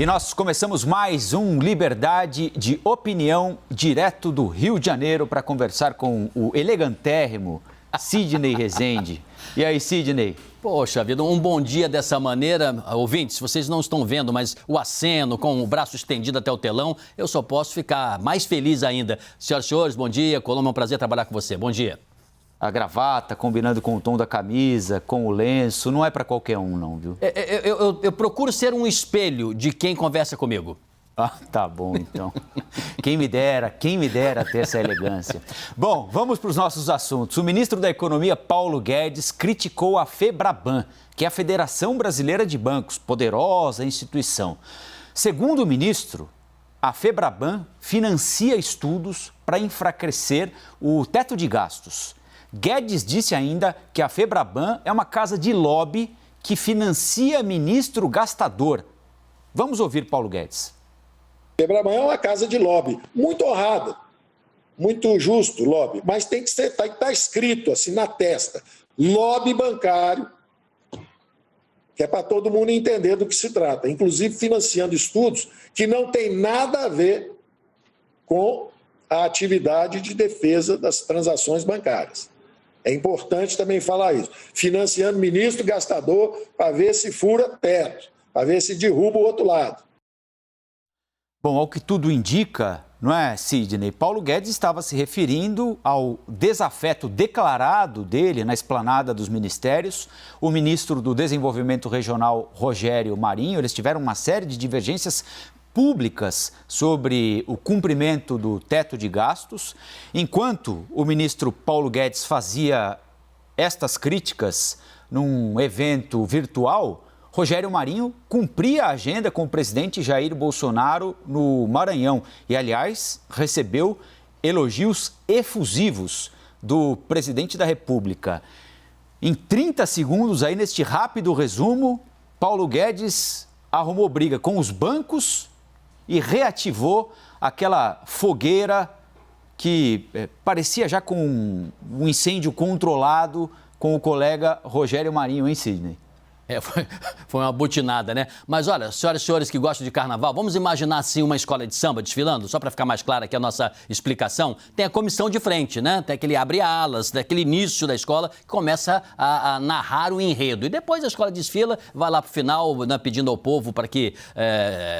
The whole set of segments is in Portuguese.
E nós começamos mais um Liberdade de Opinião, direto do Rio de Janeiro, para conversar com o elegantérrimo Sidney Rezende. E aí, Sidney? Poxa vida, um bom dia dessa maneira. Ouvintes, vocês não estão vendo, mas o aceno com o braço estendido até o telão, eu só posso ficar mais feliz ainda. Senhoras e senhores, bom dia. Colombo, é um prazer trabalhar com você. Bom dia. A gravata, combinando com o tom da camisa, com o lenço, não é para qualquer um, não, viu? Eu procuro ser um espelho de quem conversa comigo. Ah, tá bom, então. Quem me dera ter essa elegância. Bom, vamos para os nossos assuntos. O ministro da Economia, Paulo Guedes, criticou a FEBRABAN, que é a Federação Brasileira de Bancos, poderosa instituição. Segundo o ministro, a FEBRABAN financia estudos para enfraquecer o teto de gastos. Guedes disse ainda que a FEBRABAN é uma casa de lobby que financia ministro gastador. Vamos ouvir Paulo Guedes. FEBRABAN é uma casa de lobby, muito honrada, muito justo lobby, mas tem que ser, tá escrito assim na testa, lobby bancário, que é para todo mundo entender do que se trata, inclusive financiando estudos que não tem nada a ver com a atividade de defesa das transações bancárias. É importante também falar isso. Financiando ministro gastador para ver se fura teto, para ver se derruba o outro lado. Bom, ao que tudo indica, não é, Sidney? Paulo Guedes estava se referindo ao desafeto declarado dele na esplanada dos ministérios. O ministro do Desenvolvimento Regional, Rogério Marinho, eles tiveram uma série de divergências públicas sobre o cumprimento do teto de gastos. Enquanto o ministro Paulo Guedes fazia estas críticas num evento virtual, Rogério Marinho cumpria a agenda com o presidente Jair Bolsonaro no Maranhão e, aliás, recebeu elogios efusivos do presidente da República. Em 30 segundos, aí neste rápido resumo, Paulo Guedes arrumou briga com os bancos e reativou aquela fogueira que parecia já com um incêndio controlado com o colega Rogério Marinho, hein, Sidney? Foi uma butinada, né? Mas olha, senhoras e senhores que gostam de carnaval, vamos imaginar assim uma escola de samba desfilando, só para ficar mais clara aqui a nossa explicação. Tem a comissão de frente, né? Tem aquele abre-alas, daquele início da escola que começa a narrar o enredo. E depois a escola desfila, vai lá pro final, né, pedindo ao povo para que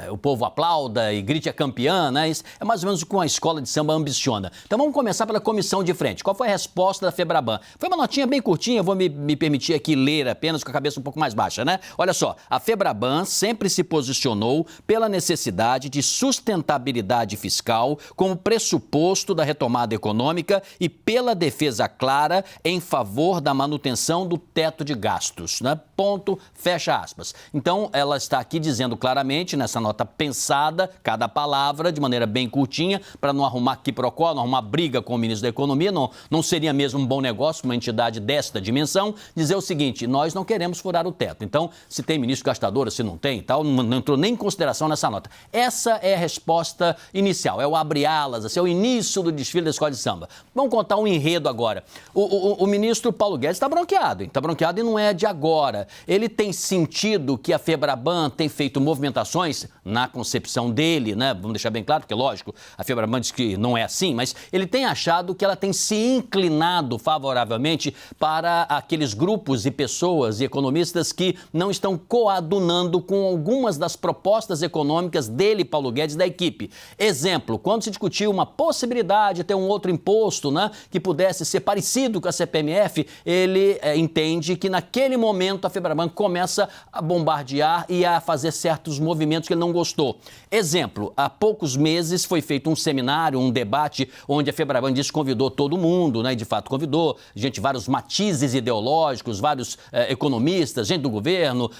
o povo aplauda e grite a campeã, né? Isso é mais ou menos o que uma escola de samba ambiciona. Então vamos começar pela comissão de frente. Qual foi a resposta da FEBRABAN? Foi uma notinha bem curtinha, vou me permitir aqui ler apenas com a cabeça um pouco mais baixa, né? Olha só, a FEBRABAN sempre se posicionou pela necessidade de sustentabilidade fiscal como pressuposto da retomada econômica e pela defesa clara em favor da manutenção do teto de gastos, né? Ponto, fecha aspas. Então, ela está aqui dizendo claramente, nessa nota pensada, cada palavra, de maneira bem curtinha, para não arrumar quiprocó, não arrumar briga com o ministro da Economia, não seria mesmo um bom negócio uma entidade desta dimensão, dizer o seguinte: nós não queremos furar o teto. Então, se tem ministro gastador, se não tem e tal, não entrou nem em consideração nessa nota. Essa é a resposta inicial, é o abre-alas, assim, é o início do desfile da escola de samba. Vamos contar um enredo agora. O ministro Paulo Guedes está bronqueado, hein? Está bronqueado e não é de agora. Ele tem sentido que a FEBRABAN tem feito movimentações, na concepção dele, né? Vamos deixar bem claro, porque lógico, a FEBRABAN diz que não é assim, mas ele tem achado que ela tem se inclinado favoravelmente para aqueles grupos e pessoas e economistas que não estão coadunando com algumas das propostas econômicas dele, Paulo Guedes, da equipe. Exemplo, quando se discutiu uma possibilidade de ter um outro imposto, né, que pudesse ser parecido com a CPMF, ele entende que naquele momento a FEBRABAN começa a bombardear e a fazer certos movimentos que ele não gostou. Exemplo, há poucos meses foi feito um seminário, um debate, onde a FEBRABAN disse que convidou todo mundo, né, e de fato convidou, gente, vários matizes ideológicos, vários economistas, gente do governo,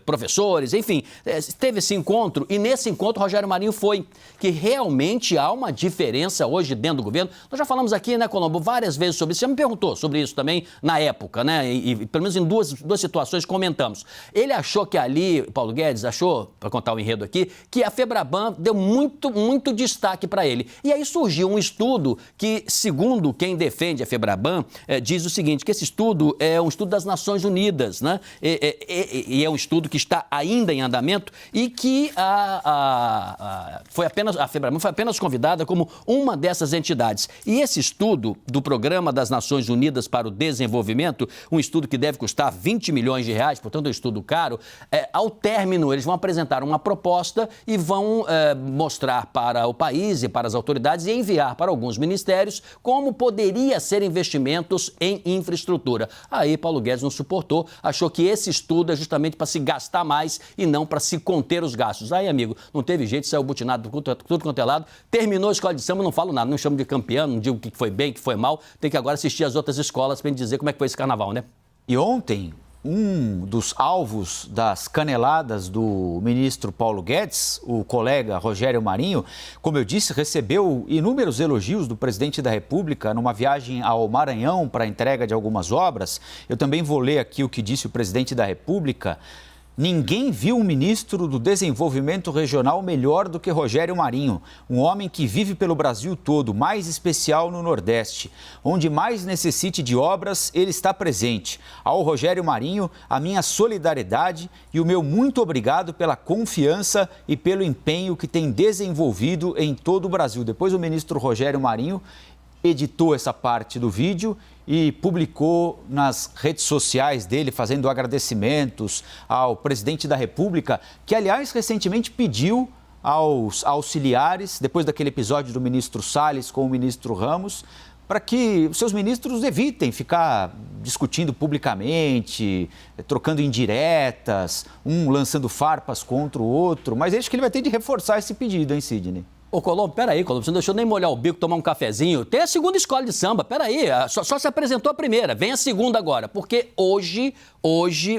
professores, enfim, teve esse encontro e nesse encontro Rogério Marinho foi, que realmente há uma diferença hoje dentro do governo. Nós já falamos aqui, né, Colombo, várias vezes sobre isso, você me perguntou sobre isso também na época, né, e pelo menos em duas situações comentamos. Ele achou que ali, Paulo Guedes achou, para contar o enredo aqui, que a FEBRABAN deu muito destaque para ele. E aí surgiu um estudo que, segundo quem defende a FEBRABAN, diz o seguinte, que esse estudo é um estudo das Nações Unidas, né? E é um estudo que está ainda em andamento e que a FEBRAMAN foi apenas convidada como uma dessas entidades. E esse estudo do Programa das Nações Unidas para o Desenvolvimento, um estudo que deve custar 20 milhões de reais, portanto é um estudo caro, ao término eles vão apresentar uma proposta e vão mostrar para o país e para as autoridades e enviar para alguns ministérios como poderia ser investimentos em infraestrutura. Aí Paulo Guedes não suportou, achou que esse estudo é justamente para se gastar mais e não para se conter os gastos. Aí, amigo, não teve jeito, saiu butinado tudo quanto é lado, terminou a escola de samba, não falo nada, não chamo de campeão, não digo o que foi bem, o que foi mal, tem que agora assistir as outras escolas para dizer como é que foi esse carnaval, né? E ontem, um dos alvos das caneladas do ministro Paulo Guedes, o colega Rogério Marinho, como eu disse, recebeu inúmeros elogios do presidente da República numa viagem ao Maranhão para a entrega de algumas obras. Eu também vou ler aqui o que disse o presidente da República. Ninguém viu um ministro do Desenvolvimento Regional melhor do que Rogério Marinho, um homem que vive pelo Brasil todo, mais especial no Nordeste. Onde mais necessite de obras, ele está presente. Ao Rogério Marinho, a minha solidariedade e o meu muito obrigado pela confiança e pelo empenho que tem desenvolvido em todo o Brasil. Depois o ministro Rogério Marinho editou essa parte do vídeo e publicou nas redes sociais dele, fazendo agradecimentos ao presidente da República, que, aliás, recentemente pediu aos auxiliares, depois daquele episódio do ministro Salles com o ministro Ramos, para que os seus ministros evitem ficar discutindo publicamente, trocando indiretas, um lançando farpas contra o outro. Mas acho que ele vai ter de reforçar esse pedido, hein, Sidney? Ô, Colombo, peraí, Colombo, você não deixou nem molhar o bico, tomar um cafezinho. Tem a segunda escola de samba, peraí, só se apresentou a primeira, vem a segunda agora. Porque hoje,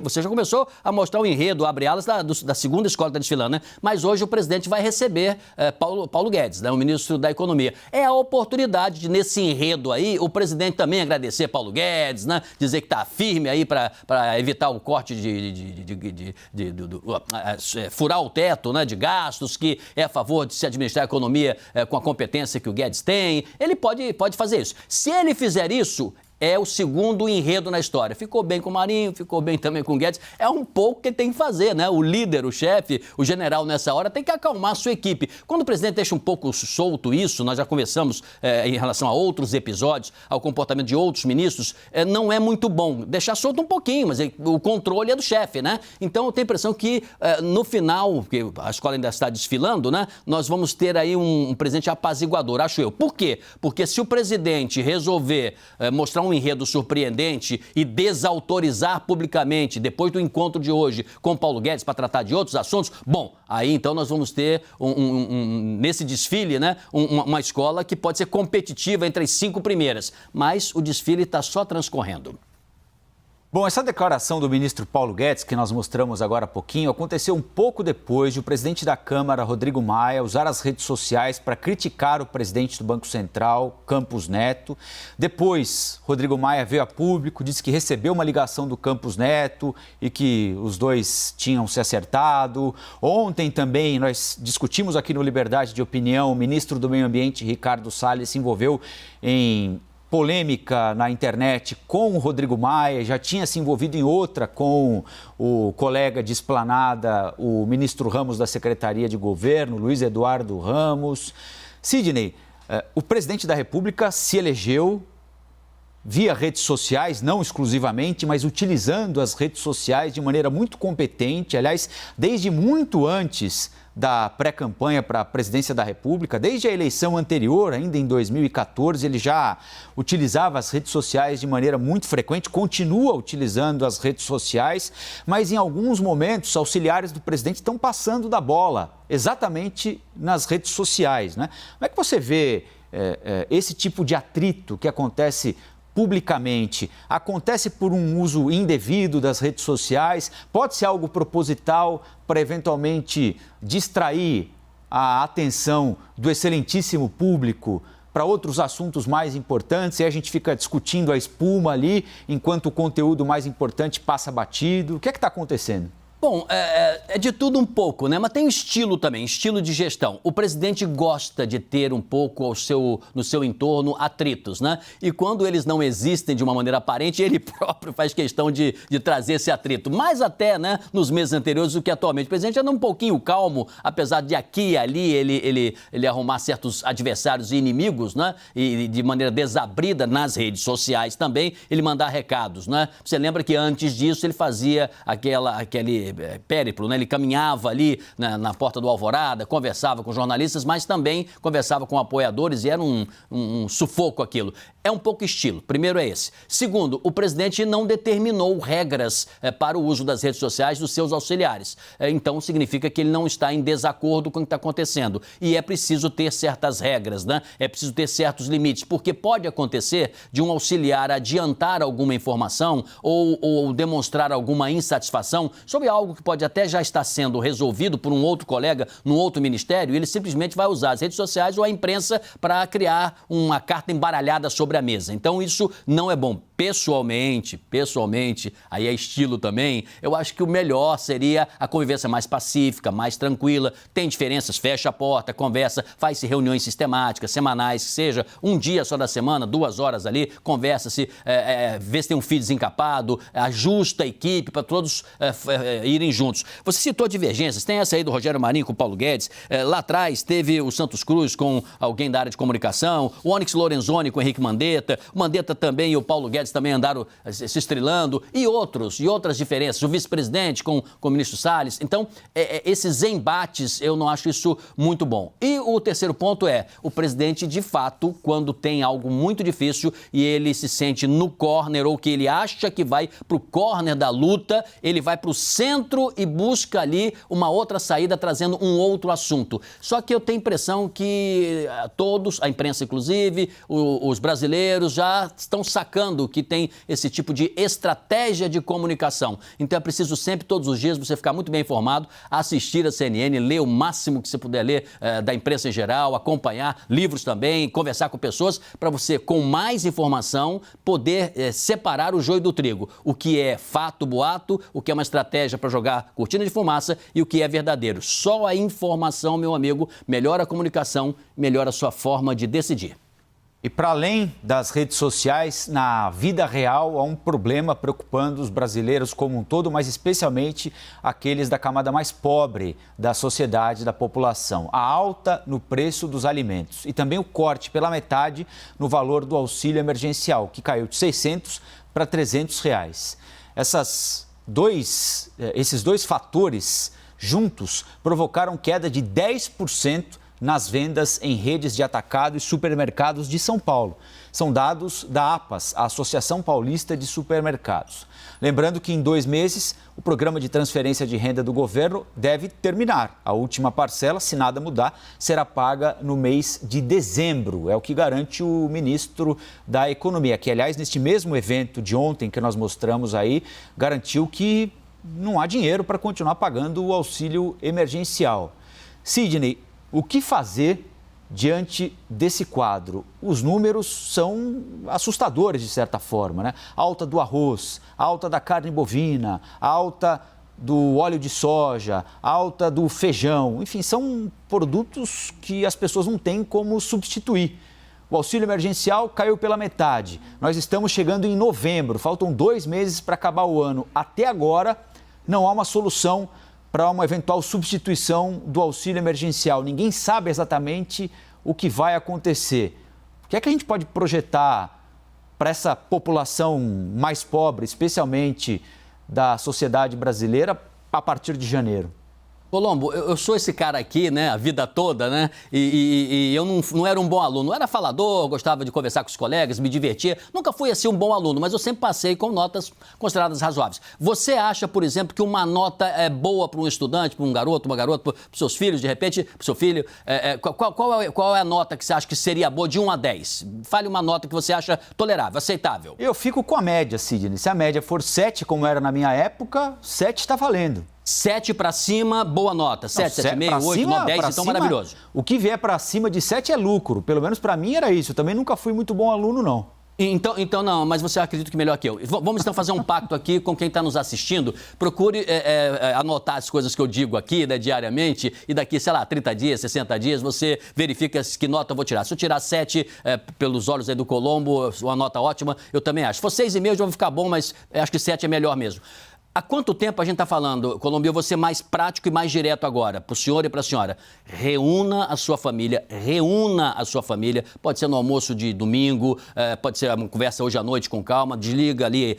você já começou a mostrar o enredo, abre alas da segunda escola que está desfilando, né? Mas hoje o presidente vai receber Paulo Guedes, né, o ministro da Economia. É a oportunidade de, nesse enredo aí, o presidente também agradecer Paulo Guedes, né? Dizer que está firme aí para evitar o corte furar o teto, né, de gastos, que é a favor de se administrar a economia com a competência que o Guedes tem. Ele pode fazer isso. Se ele fizer isso, é o segundo enredo na história. Ficou bem com o Marinho, ficou bem também com o Guedes. É um pouco que ele tem que fazer, né? O líder, o chefe, o general nessa hora tem que acalmar a sua equipe. Quando o presidente deixa um pouco solto isso, nós já conversamos em relação a outros episódios, ao comportamento de outros ministros, não é muito bom. Deixar solto um pouquinho, mas o controle é do chefe, né? Então eu tenho a impressão que no final, que a escola ainda está desfilando, né? Nós vamos ter aí um presidente apaziguador, acho eu. Por quê? Porque se o presidente resolver mostrar um enredo surpreendente e desautorizar publicamente, depois do encontro de hoje com Paulo Guedes para tratar de outros assuntos, bom, aí então nós vamos ter nesse desfile, né, uma escola que pode ser competitiva entre as 5 primeiras, mas o desfile está só transcorrendo. Bom, essa declaração do ministro Paulo Guedes, que nós mostramos agora há pouquinho, aconteceu um pouco depois de o presidente da Câmara, Rodrigo Maia, usar as redes sociais para criticar o presidente do Banco Central, Campos Neto. Depois, Rodrigo Maia veio a público, disse que recebeu uma ligação do Campos Neto e que os dois tinham se acertado. Ontem também nós discutimos aqui no Liberdade de Opinião, o ministro do Meio Ambiente, Ricardo Salles, se envolveu em polêmica na internet com o Rodrigo Maia, já tinha se envolvido em outra com o colega de esplanada, o ministro Ramos da Secretaria de Governo, Luiz Eduardo Ramos. Sidney, o presidente da República se elegeu via redes sociais, não exclusivamente, mas utilizando as redes sociais de maneira muito competente, aliás, desde muito antes da pré-campanha para a presidência da República, desde a eleição anterior, ainda em 2014, ele já utilizava as redes sociais de maneira muito frequente, continua utilizando as redes sociais, mas em alguns momentos, auxiliares do presidente estão passando da bola, exatamente nas redes sociais, né? Como é que você vê esse tipo de atrito que acontece publicamente? Acontece por um uso indevido das redes sociais? Pode ser algo proposital para eventualmente distrair a atenção do excelentíssimo público para outros assuntos mais importantes e a gente fica discutindo a espuma ali enquanto o conteúdo mais importante passa batido? O que é que está acontecendo? Bom, é de tudo um pouco, né? Mas tem um estilo também, estilo de gestão. O presidente gosta de ter um pouco no seu entorno atritos, né? E quando eles não existem de uma maneira aparente, ele próprio faz questão de trazer esse atrito. Mais até, né, nos meses anteriores do que atualmente. O presidente anda um pouquinho calmo, apesar de aqui e ali ele arrumar certos adversários e inimigos, né? E de maneira desabrida nas redes sociais também, ele mandar recados, né? Você lembra que antes disso ele fazia aquele périplo, né? Ele caminhava ali na porta do Alvorada, conversava com jornalistas, mas também conversava com apoiadores e era um sufoco aquilo. É um pouco estilo. Primeiro é esse. Segundo, o presidente não determinou regras para o uso das redes sociais dos seus auxiliares. Então, significa que ele não está em desacordo com o que está acontecendo. E é preciso ter certas regras, né? É preciso ter certos limites, porque pode acontecer de um auxiliar adiantar alguma informação ou demonstrar alguma insatisfação sobre algo que pode até já estar sendo resolvido por um outro colega num outro ministério, e ele simplesmente vai usar as redes sociais ou a imprensa para criar uma carta embaralhada sobre a mesa. Então isso não é bom. Pessoalmente, aí é estilo também, eu acho que o melhor seria a convivência mais pacífica, mais tranquila. Tem diferenças, fecha a porta, conversa, faz-se reuniões sistemáticas, semanais, que seja um dia só da semana, 2 horas ali, conversa-se, vê se tem um fio desencapado, ajusta a equipe para todos irem juntos. Você citou divergências, tem essa aí do Rogério Marinho com o Paulo Guedes, lá atrás teve o Santos Cruz com alguém da área de comunicação, o Onyx Lorenzoni com o Henrique Mandetta, o Mandetta também e o Paulo Guedes também andaram se estrelando, e outras diferenças, o vice-presidente com o ministro Salles. Então, esses embates, eu não acho isso muito bom. E o terceiro ponto é, o presidente, de fato, quando tem algo muito difícil e ele se sente no corner, ou que ele acha que vai pro corner da luta, ele vai pro centro e busca ali uma outra saída, trazendo um outro assunto. Só que eu tenho a impressão que todos, a imprensa inclusive, os brasileiros já estão sacando que tem esse tipo de estratégia de comunicação. Então é preciso sempre, todos os dias, você ficar muito bem informado, assistir a CNN, ler o máximo que você puder ler da imprensa em geral, acompanhar livros também, conversar com pessoas, para você, com mais informação, poder separar o joio do trigo. O que é fato, boato, o que é uma estratégia para jogar cortina de fumaça e o que é verdadeiro. Só a informação, meu amigo, melhora a comunicação, melhora a sua forma de decidir. E para além das redes sociais, na vida real há um problema preocupando os brasileiros como um todo, mas especialmente aqueles da camada mais pobre da sociedade, da população. A alta no preço dos alimentos e também o corte pela metade no valor do auxílio emergencial, que caiu de R$600 para R$300. Esses dois fatores juntos provocaram queda de 10% nas vendas em redes de atacado e supermercados de São Paulo. São dados da APAS, a Associação Paulista de Supermercados. Lembrando que em 2 meses, o programa de transferência de renda do governo deve terminar. A última parcela, se nada mudar, será paga no mês de dezembro. É o que garante o ministro da Economia, que, aliás, neste mesmo evento de ontem que nós mostramos aí, garantiu que não há dinheiro para continuar pagando o auxílio emergencial. Sidney, o que fazer diante desse quadro? Os números são assustadores, de certa forma, né? Alta do arroz, alta da carne bovina, alta do óleo de soja, alta do feijão. Enfim, são produtos que as pessoas não têm como substituir. O auxílio emergencial caiu pela metade. Nós estamos chegando em novembro, faltam 2 meses para acabar o ano. Até agora, não há uma solução para uma eventual substituição do auxílio emergencial. Ninguém sabe exatamente o que vai acontecer. O que é que a gente pode projetar para essa população mais pobre, especialmente da sociedade brasileira, a partir de janeiro? Colombo, eu sou esse cara aqui, né, a vida toda, né, e eu não era um bom aluno. Eu era falador, gostava de conversar com os colegas, me divertia. Nunca fui assim um bom aluno, mas eu sempre passei com notas consideradas razoáveis. Você acha, por exemplo, que uma nota é boa para um estudante, para um garoto, uma garota, para os seus filhos, de repente, para o seu filho? Qual é a nota que você acha que seria boa de 1 a 10? Fale uma nota que você acha tolerável, aceitável. Eu fico com a média, Sidney. Se a média for 7, como era na minha época, 7 está valendo. 7 para cima, boa nota. 7, 7,5, 8, 9, 10, então maravilhoso. O que vier para cima de 7 é lucro. Pelo menos para mim era isso. Eu também nunca fui muito bom aluno, não. Então não, mas você acredita que melhor que eu. Vamos então fazer um pacto aqui com quem está nos assistindo. Procure anotar as coisas que eu digo aqui, né, diariamente, e daqui, sei lá, 30 dias, 60 dias, você verifica que nota eu vou tirar. Se eu tirar 7 pelos olhos aí do Colombo, uma nota ótima, eu também acho. Se for 6,5 já vai ficar bom, mas acho que 7 é melhor mesmo. Há quanto tempo a gente está falando, Colombo, eu vou ser mais prático e mais direto agora, para o senhor e para a senhora. Reúna a sua família, pode ser no almoço de domingo, pode ser uma conversa hoje à noite com calma, desliga ali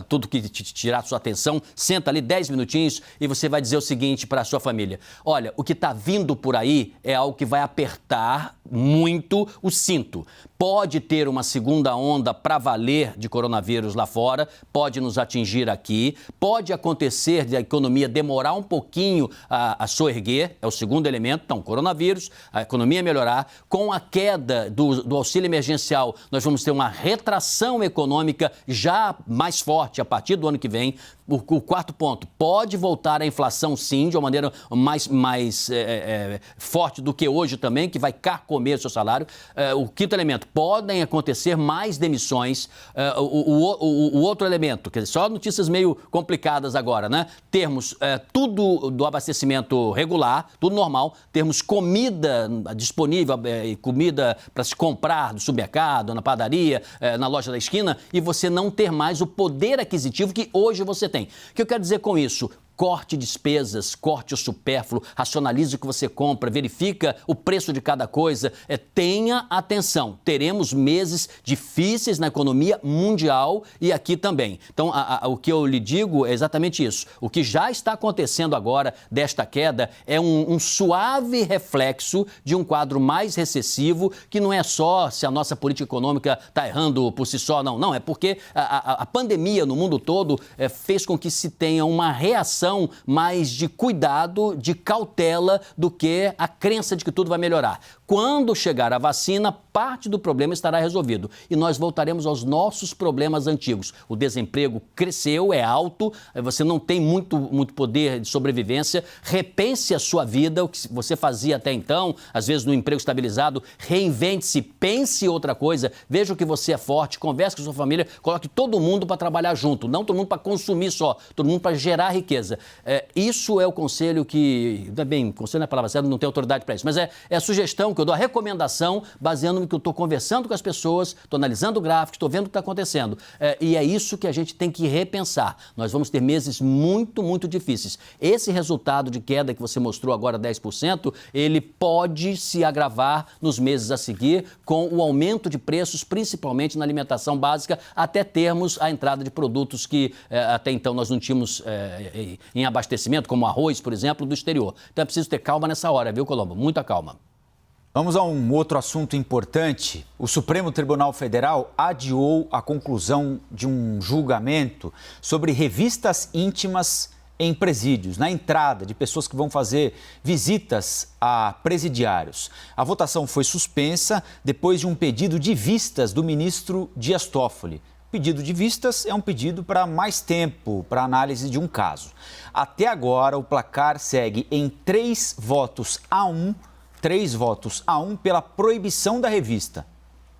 tudo que tirar sua atenção, senta ali 10 minutinhos e você vai dizer o seguinte para a sua família. Olha, o que está vindo por aí é algo que vai apertar muito o cinto. Pode ter uma segunda onda para valer de coronavírus lá fora, pode nos atingir aqui, pode acontecer de a economia demorar um pouquinho a soerguer, é o segundo elemento, então coronavírus, a economia melhorar, com a queda do auxílio emergencial, nós vamos ter uma retração econômica já mais forte a partir do ano que vem. O quarto ponto, pode voltar a inflação sim, de uma maneira mais forte do que hoje também, que vai carcomer o seu salário. O quinto elemento, podem acontecer mais demissões. O outro elemento, quer dizer, só notícias meio complicadas agora, né? Termos tudo do abastecimento regular, tudo normal, termos comida disponível, comida para se comprar do supermercado, na padaria, na loja da esquina, e você não ter mais o poder aquisitivo que hoje você tem. O que eu quero dizer com isso? Corte despesas, corte o supérfluo, racionalize o que você compra, verifica o preço de cada coisa. Tenha atenção, teremos meses difíceis na economia mundial e aqui também. Então, o que eu lhe digo é exatamente isso. O que já está acontecendo agora desta queda é um suave reflexo de um quadro mais recessivo, que não é só se a nossa política econômica está errando por si só, não. Não, é porque a pandemia no mundo todo fez com que se tenha uma reação mais de cuidado, de cautela, do que a crença de que tudo vai melhorar. Quando chegar a vacina, parte do problema estará resolvido e nós voltaremos aos nossos problemas antigos. O desemprego cresceu, é alto, você não tem muito poder de sobrevivência. Repense a sua vida, o que você fazia até então, às vezes no emprego estabilizado, reinvente-se, pense outra coisa, veja o que você é forte, converse com a sua família, coloque todo mundo para trabalhar junto, não todo mundo para consumir só, todo mundo para gerar riqueza. Isso é o conselho que, bem, conselho não é a palavra certa, não tem autoridade para isso, mas é a sugestão que eu dou, a recomendação, baseando no que eu estou conversando com as pessoas, estou analisando gráficos, estou vendo o que está acontecendo. E é isso que a gente tem que repensar. Nós vamos ter meses muito, muito difíceis. Esse resultado de queda que você mostrou agora, 10%, ele pode se agravar nos meses a seguir com o aumento de preços, principalmente na alimentação básica, até termos a entrada de produtos que até então nós não tínhamos em abastecimento, como arroz, por exemplo, do exterior. Então é preciso ter calma nessa hora, viu, Colombo? Muita calma. Vamos a um outro assunto importante. O Supremo Tribunal Federal adiou a conclusão de um julgamento sobre revistas íntimas em presídios, na entrada de pessoas que vão fazer visitas a presidiários. A votação foi suspensa depois de um pedido de vistas do ministro Dias Toffoli. Pedido de vistas é um pedido para mais tempo para análise de um caso. Até agora, o placar segue em 3 votos a 1 pela proibição da revista.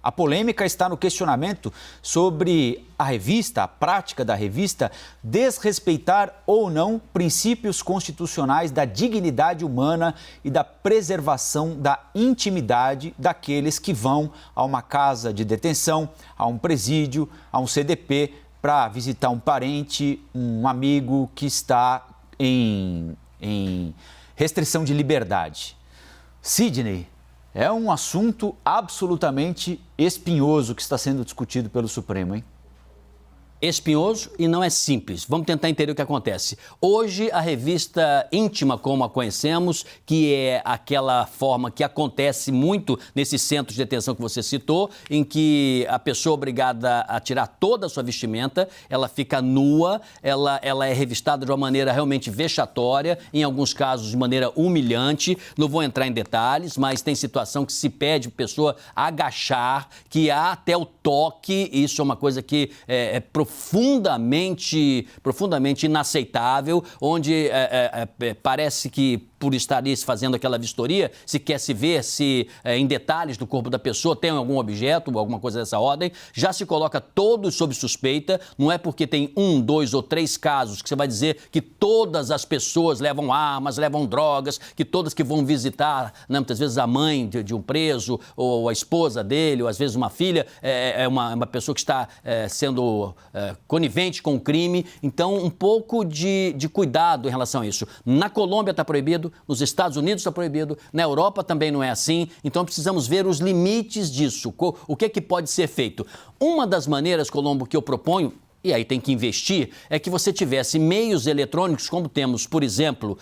A polêmica está no questionamento sobre a revista, a prática da revista, desrespeitar ou não princípios constitucionais da dignidade humana e da preservação da intimidade daqueles que vão a uma casa de detenção, a um presídio, a um CDP, para visitar um parente, um amigo que está em restrição de liberdade. Sidney, é um assunto absolutamente espinhoso que está sendo discutido pelo Supremo, hein? Espinhoso e não é simples. Vamos tentar entender o que acontece. Hoje, a revista íntima, como a conhecemos, que é aquela forma que acontece muito nesses centros de detenção que você citou, em que a pessoa é obrigada a tirar toda a sua vestimenta, ela fica nua, ela é revistada de uma maneira realmente vexatória, em alguns casos de maneira humilhante. Não vou entrar em detalhes, mas tem situação que se pede para a pessoa agachar, que há até o toque. Isso é uma coisa que é profundamente inaceitável, onde parece que por estar ali fazendo aquela vistoria, se quer se ver se em detalhes do corpo da pessoa tem algum objeto ou alguma coisa dessa ordem, já se coloca todos sob suspeita, não é porque tem 1, 2 ou 3 casos que você vai dizer que todas as pessoas levam armas, levam drogas, que todas que vão visitar, né, muitas vezes a mãe de um preso ou a esposa dele, ou às vezes uma filha, é uma pessoa que está sendo conivente com o crime. Então, um pouco de cuidado em relação a isso. Na Colômbia está proibido, nos Estados Unidos está proibido, na Europa também não é assim, então precisamos ver os limites disso, o que é que pode ser feito. Uma das maneiras, Colombo, que eu proponho, e aí tem que investir, é que você tivesse meios eletrônicos, como temos, por exemplo,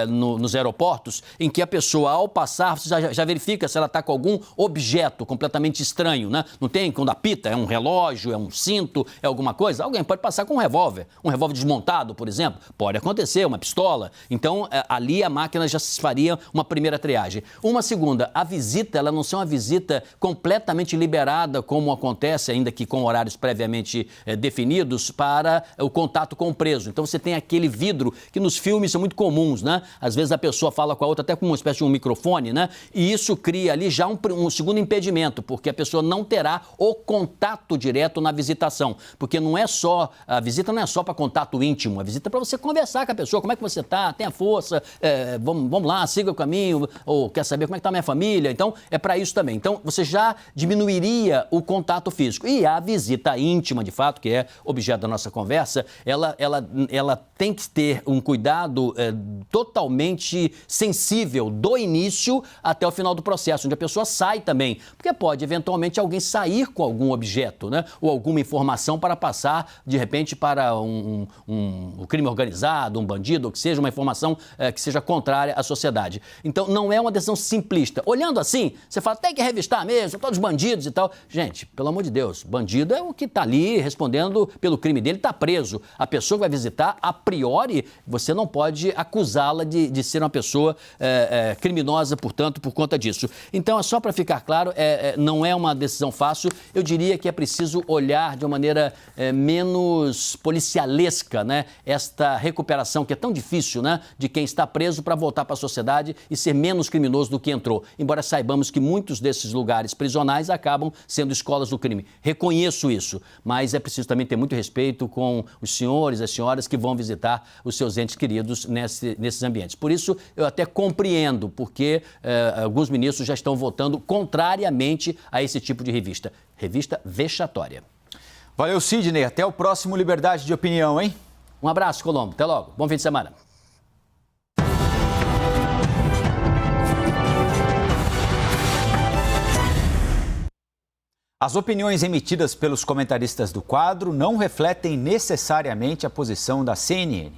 nos aeroportos, em que a pessoa, ao passar, você já verifica se ela está com algum objeto completamente estranho, né? Não tem, quando apita, é um relógio, é um cinto, é alguma coisa? Alguém pode passar com um revólver desmontado, por exemplo. Pode acontecer, uma pistola. Então, ali a máquina já se faria uma primeira triagem. Uma segunda, a visita, ela não ser uma visita completamente liberada, como acontece, ainda que com horários previamente definidos, para o contato com o preso. Então você tem aquele vidro que nos filmes são muito comuns, né? Às vezes a pessoa fala com a outra até com uma espécie de um microfone, né? E isso cria ali já um segundo impedimento, porque a pessoa não terá o contato direto na visitação. Porque a visita não é só para contato íntimo, a visita é para você conversar com a pessoa, como é que você está, tenha força, vamos lá, siga o caminho, ou quer saber como é que está a minha família. Então é para isso também. Então você já diminuiria o contato físico. E a visita íntima, de fato, que é objeto da nossa conversa, ela tem que ter um cuidado totalmente sensível do início até o final do processo, onde a pessoa sai também, porque pode eventualmente alguém sair com algum objeto, né? Ou alguma informação para passar, de repente, para um crime organizado, um bandido, ou que seja, uma informação que seja contrária à sociedade. Então, não é uma decisão simplista. Olhando assim, você fala, tem que revistar mesmo, todos bandidos e tal. Gente, pelo amor de Deus, bandido é o que está ali respondendo pelo crime dele, está preso. A pessoa que vai visitar, a priori, você não pode acusá-la de ser uma pessoa criminosa, portanto, por conta disso. Então, é só para ficar claro, não é uma decisão fácil. Eu diria que é preciso olhar de uma maneira menos policialesca, né? Esta recuperação que é tão difícil, né? De quem está preso para voltar para a sociedade e ser menos criminoso do que entrou. Embora saibamos que muitos desses lugares prisionais acabam sendo escolas do crime. Reconheço isso, mas é preciso também ter muito respeito com os senhores e as senhoras que vão visitar os seus entes queridos nesses ambientes. Por isso, eu até compreendo porque alguns ministros já estão votando contrariamente a esse tipo de revista. Revista vexatória. Valeu, Sidney. Até o próximo Liberdade de Opinião, hein? Um abraço, Colombo. Até logo. Bom fim de semana. As opiniões emitidas pelos comentaristas do quadro não refletem necessariamente a posição da CNN.